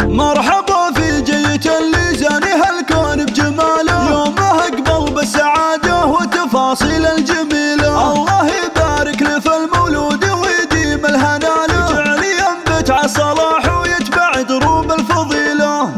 مرحبا في جيت اللي زانها الكون بجماله، يومه اقبل بالسعادة وتفاصيل الجميلة. الله يبارك له في المولود ويديم الهنا له، وجعل ينبت على الصلاح ويتبع دروب الفضيلة.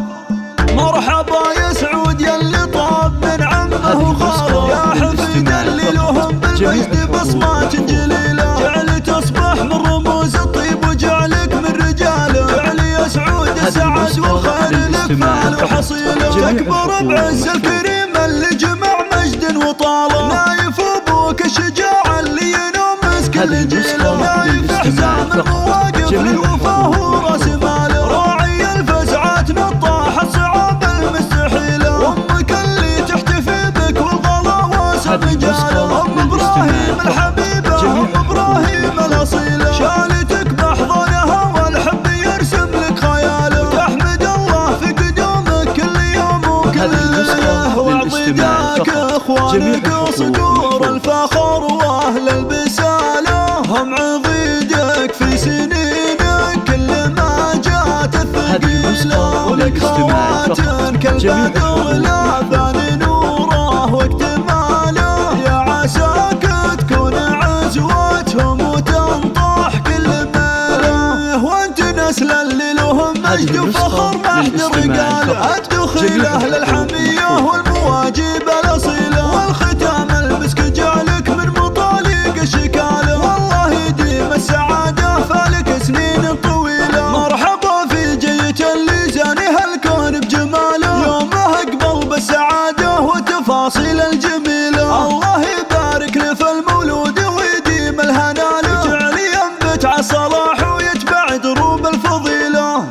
مرحبا يا سعود يا اللي طاب من عمه وخاله، يا حفيد اللي لهم بالمجد بصمات جليلة. جعل تصبح من رموز الطيب وجعلك من رجاله، جعل يا سعود السعد والخير لك مال وحصيله. تكبر بعز الكريم اللي جمع مجد وطاله، نايف ابوك الشجاع اللي ينومس كل جيله. نايف حزام المواقف للوفاه وراس ماله، راعي الفزعات نطاح الصعاب المستحيله. وامك اللي تحتفي بك والغلا واسع رجاله، ام ابراهيم الحبيبه ام ابراهيم الاصيله. شالتك باحضانها والحب يرسم لك خياله، وتحمد الله في قدومك كل يوم وكل ليله. واعطي ذاك اخوانك صدور الفخر واهل البساله، هم عضيدك في سنينك كل ما جات الثقيله. ولك خوات كالبدر لا ثاني نوره واكتماله، يا عساك تكون عزوتهم وتنطح كل ماله. وانت نسل اللي لهم مجد وفخر ما حد رجاله، الدخيل اهل الحميه والمواجب الاصيله. والختام المسك جعلك من مطالق الشكاله، والله يديم السعاده فالك سنين طويله. مرحبا في جيت اللي زانها الكون بجماله، يومه اقبل بالسعاده وتفاصيل الجميله. الله يبارك له في المولود ويديم الهنا له، وجعل ينبت على الصلاح ويتبع دروب الفضيله.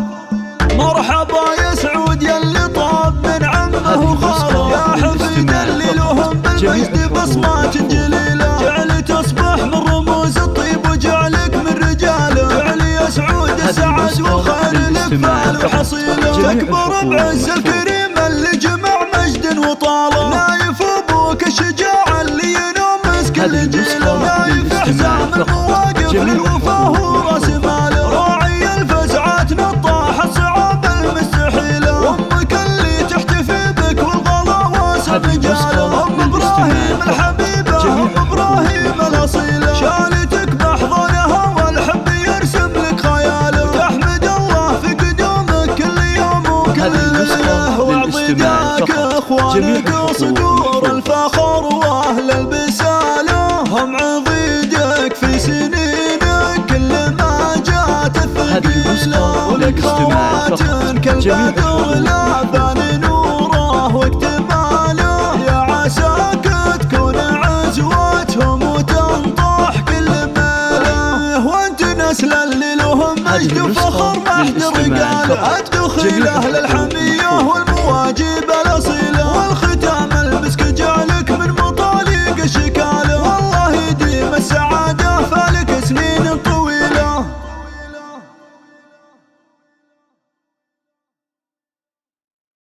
مرحبا يا سعود يا اللي طاب من عمه وخاله، يا حفيد اللي لهم بالمجد بصمات جليله. جعل تصبح من رموز الطيب وجعلك من رجاله، جعل يا سعود السعد والخير لك مال وحصيله. تكبر بعز الكريم اللي جمع مجد وطاله، نايف ابوك الشجاع اللي ينومس كل جيله. نايف حزام المواقف للوفاه وراس ماله، راعي الفزعات نطاح الصعاب المستحيله. وامك اللي تحتفي بك والغلا واسع رجاله، ام ابراهيم الحبيبه ام ابراهيم الاصيله. شالتك باحضانها والحب يرسم لك خياله، وتحمد الله في قدومك كل يوم وكل ليله. واعطي ذاك اخوانك صدور الفخر واهل البساله، هم عضيدك في سنينك كل ما جات الثقيله. ولك خوات كالبدر لا ثاني نوره واكتماله، يا عساك تكون عزوتهم وتنطح كل ماله. وانت نسل اللي لهم مجد وفخر ما حد رجاله، الدخيل اهل الحميه والمواجب الاصيله.